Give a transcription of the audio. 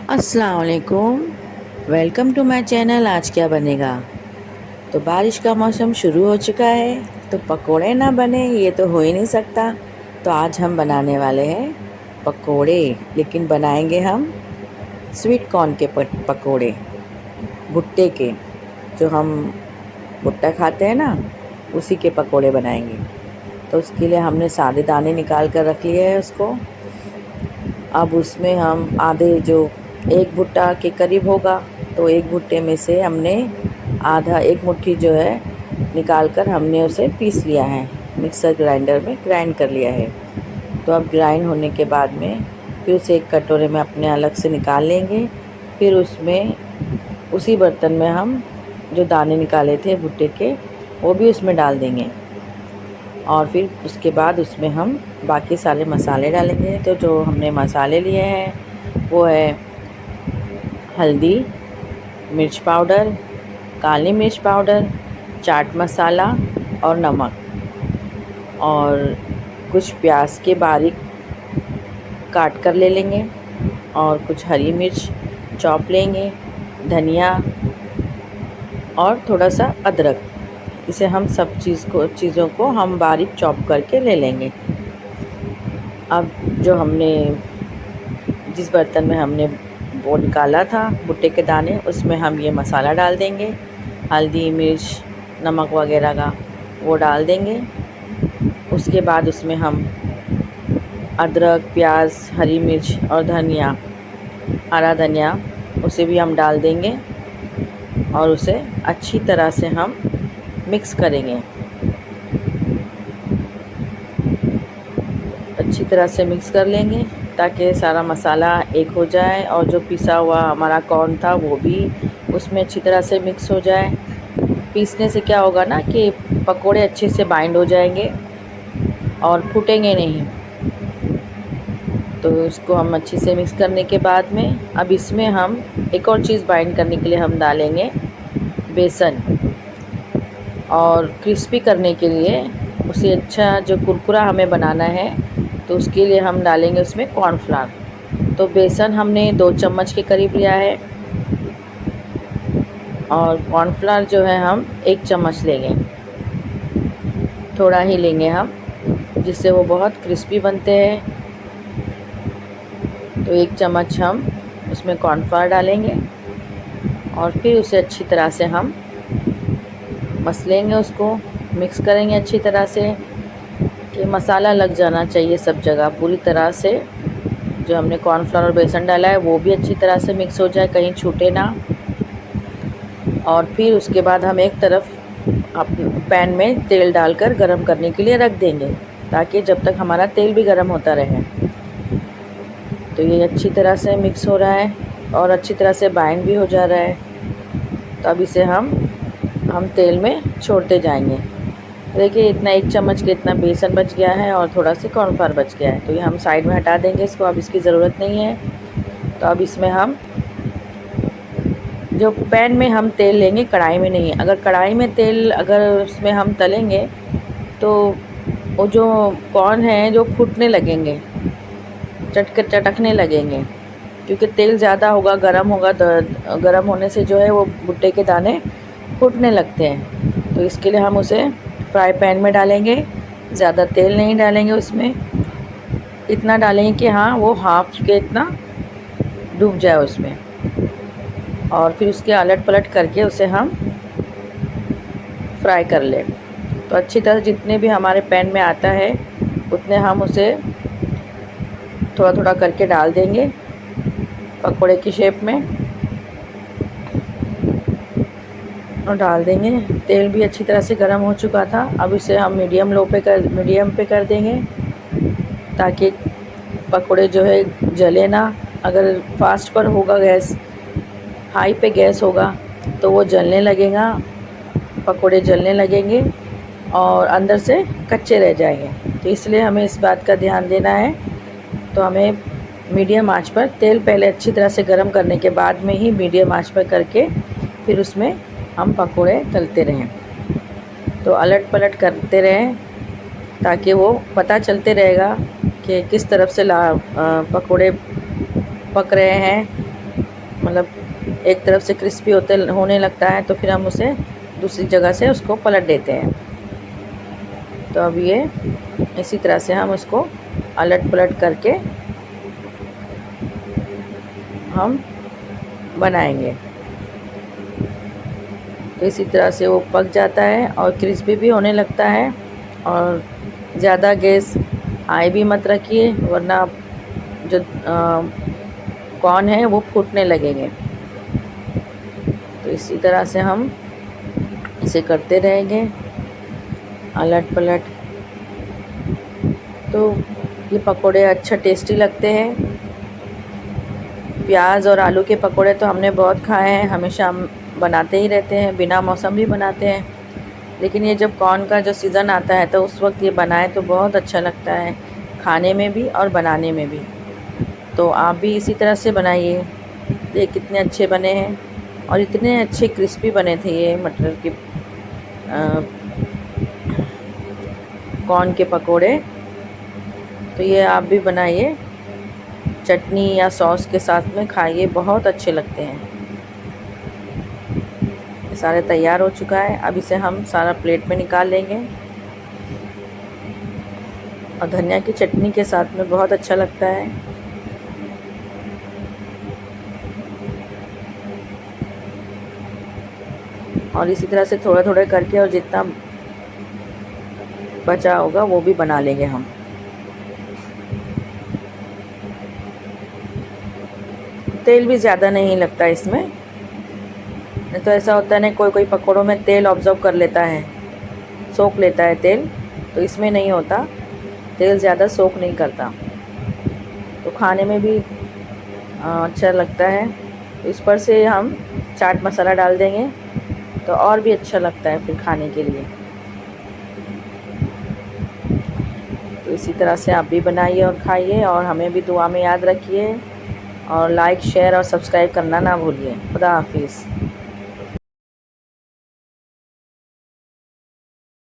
अस्सलाम वालेकुम। Welcome to my channel. आज क्या बनेगा? तो बारिश का मौसम शुरू हो चुका है, तो पकोड़े ना बने ये तो हो ही नहीं सकता। तो आज हम बनाने वाले हैं पकोड़े, लेकिन बनाएंगे हम स्वीट कॉर्न के पकोड़े, भुट्टे के। जो हम भुट्टा खाते हैं ना, उसी के पकोड़े बनाएंगे। तो उसके लिए हमने सारे दाने निकाल कर रख लिए हैं उसको। अब उसमें हम आधे, जो एक भुट्टा के करीब होगा, तो एक भुट्टे में से हमने आधा, एक मुट्ठी जो है निकाल कर हमने उसे पीस लिया है, मिक्सर ग्राइंडर में ग्राइंड कर लिया है। तो अब ग्राइंड होने के बाद में फिर उसे एक कटोरे में अपने अलग से निकाल लेंगे। फिर उसमें, उसी बर्तन में हम जो दाने निकाले थे भुट्टे के, वो भी उसमें डाल देंगे। और फिर उसके बाद उसमें हम बाकी सारे मसाले डालेंगे। तो जो हमने मसाले लिए हैं वो है हल्दी, मिर्च पाउडर, काली मिर्च पाउडर, चाट मसाला और नमक, और कुछ प्याज के बारीक काट कर ले लेंगे, और कुछ हरी मिर्च चॉप लेंगे, धनिया और थोड़ा सा अदरक। इसे हम सब चीज़ों को हम बारीक चॉप करके ले लेंगे। अब जो हमने, जिस बर्तन में हमने वो निकाला था भुट्टे के दाने, उसमें हम ये मसाला डाल देंगे, हल्दी मिर्च नमक वगैरह का वो डाल देंगे। उसके बाद उसमें हम अदरक, प्याज, हरी मिर्च और धनिया, हरा धनिया, उसे भी हम डाल देंगे और उसे अच्छी तरह से हम मिक्स करेंगे। अच्छी तरह से मिक्स कर लेंगे ताकि सारा मसाला एक हो जाए, और जो पिसा हुआ हमारा कॉर्न था वो भी उसमें अच्छी तरह से मिक्स हो जाए। पीसने से क्या होगा ना कि पकोड़े अच्छे से बाइंड हो जाएंगे और फूटेंगे नहीं। तो इसको हम अच्छे से मिक्स करने के बाद में अब इसमें हम एक और चीज़ बाइंड करने के लिए हम डालेंगे बेसन, और क्रिस्पी करने के लिए उसे अच्छा जो कुरकुरा हमें बनाना है, तो उसके लिए हम डालेंगे उसमें कॉर्नफ्लावर। तो बेसन हमने 2 चम्मच के करीब लिया है, और कॉर्नफ्लावर जो है हम 1 चम्मच लेंगे। थोड़ा ही लेंगे हम, जिससे वो बहुत क्रिस्पी बनते हैं। तो 1 चम्मच हम उसमें कॉर्नफ्लावर डालेंगे, और फिर उसे अच्छी तरह से हम मसलेंगे, उसको मिक्स करेंगे अच्छी तरह से कि मसाला लग जाना चाहिए सब जगह पूरी तरह से। जो हमने कॉर्नफ्लावर और बेसन डाला है वो भी अच्छी तरह से मिक्स हो जाए, कहीं छूटे ना। और फिर उसके बाद हम एक तरफ पैन में तेल डालकर गरम करने के लिए रख देंगे, ताकि जब तक हमारा तेल भी गरम होता रहे। तो ये अच्छी तरह से मिक्स हो रहा है और अच्छी तरह से बाइंड भी हो जा रहा है। तो अब इसे हम तेल में छोड़ते जाएंगे। देखिए, इतना 1 चम्मच के इतना बेसन बच गया है और थोड़ा सा कॉर्नफ्लावर बच गया है। तो ये हम साइड में हटा देंगे इसको, अब इसकी ज़रूरत नहीं है। तो अब इसमें हम जो पैन में हम तेल लेंगे, कढ़ाई में नहीं। अगर कढ़ाई में तेल अगर उसमें हम तलेंगे तो वो जो कॉर्न है जो फूटने लगेंगे, चटकने लगेंगे, क्योंकि तेल ज़्यादा होगा, गर्म होगा। तो गर्म होने से जो है वो भुट्टे के दाने फूटने लगते हैं। तो इसके लिए हम उसे फ्राई पैन में डालेंगे, ज़्यादा तेल नहीं डालेंगे उसमें। इतना डालेंगे कि हाँ वो हाफ के इतना डूब जाए उसमें, और फिर उसके अलट पलट करके उसे हम फ्राई कर लें। तो अच्छी तरह जितने भी हमारे पैन में आता है उतने हम उसे थोड़ा थोड़ा करके डाल देंगे पकोड़े की शेप में, और डाल देंगे। तेल भी अच्छी तरह से गर्म हो चुका था। अब इसे हम मीडियम पे कर देंगे, ताकि पकोड़े जो है जले ना। अगर फास्ट पर होगा गैस, हाई पे गैस होगा, तो वो जलने लगेगा, पकोड़े जलने लगेंगे और अंदर से कच्चे रह जाएंगे। तो इसलिए हमें इस बात का ध्यान देना है। तो हमें मीडियम आंच पर, तेल पहले अच्छी तरह से गर्म करने के बाद में ही मीडियम आंच पर करके फिर उसमें हम पकोड़े तलते रहें। तो अलट पलट करते रहें, ताकि वो पता चलते रहेगा कि किस तरफ से पकोड़े पक रहे हैं मतलब एक तरफ से क्रिस्पी होने लगता है तो फिर हम उसे दूसरी जगह से उसको पलट देते हैं। तो अब ये इसी तरह से हम उसको अलट पलट करके हम बनाएंगे। तो इसी तरह से वो पक जाता है और क्रिस्पी भी होने लगता है। और ज़्यादा गैस हाई भी मत रखिए, वरना जो कॉर्न है वो फूटने लगेंगे। तो इसी तरह से हम इसे करते रहेंगे अलट पलट। तो ये पकोड़े अच्छा टेस्टी लगते हैं। प्याज और आलू के पकोड़े तो हमने बहुत खाए हैं, हमेशा हम बनाते ही रहते हैं, बिना मौसम भी बनाते हैं। लेकिन ये जब कॉर्न का जो सीज़न आता है तो उस वक्त ये बनाए तो बहुत अच्छा लगता है, खाने में भी और बनाने में भी। तो आप भी इसी तरह से बनाइए। ये कितने अच्छे बने हैं और इतने अच्छे क्रिस्पी बने थे ये मटर के कॉर्न के पकोड़े। तो ये आप भी बनाइए, चटनी या सॉस के साथ में खाइए, बहुत अच्छे लगते हैं। सारे तैयार हो चुका है, अब इसे हम सारा प्लेट में निकाल लेंगे। और धनिया की चटनी के साथ में बहुत अच्छा लगता है। और इसी तरह से थोड़ा थोड़ा करके और जितना बचा होगा वो भी बना लेंगे हम। तेल भी ज़्यादा नहीं लगता इसमें, नहीं तो ऐसा होता है ना, कोई कोई पकौड़ों में तेल ऑब्जर्व कर लेता है, सोख लेता है तेल। तो इसमें नहीं होता, तेल ज़्यादा सोख नहीं करता, तो खाने में भी अच्छा लगता है। तो इस पर से हम चाट मसाला डाल देंगे तो और भी अच्छा लगता है फिर खाने के लिए। तो इसी तरह से आप भी बनाइए और खाइए, और हमें भी दुआ में याद रखिए। और लाइक, शेयर और सब्सक्राइब करना ना भूलिए। खुदा हाफिज़।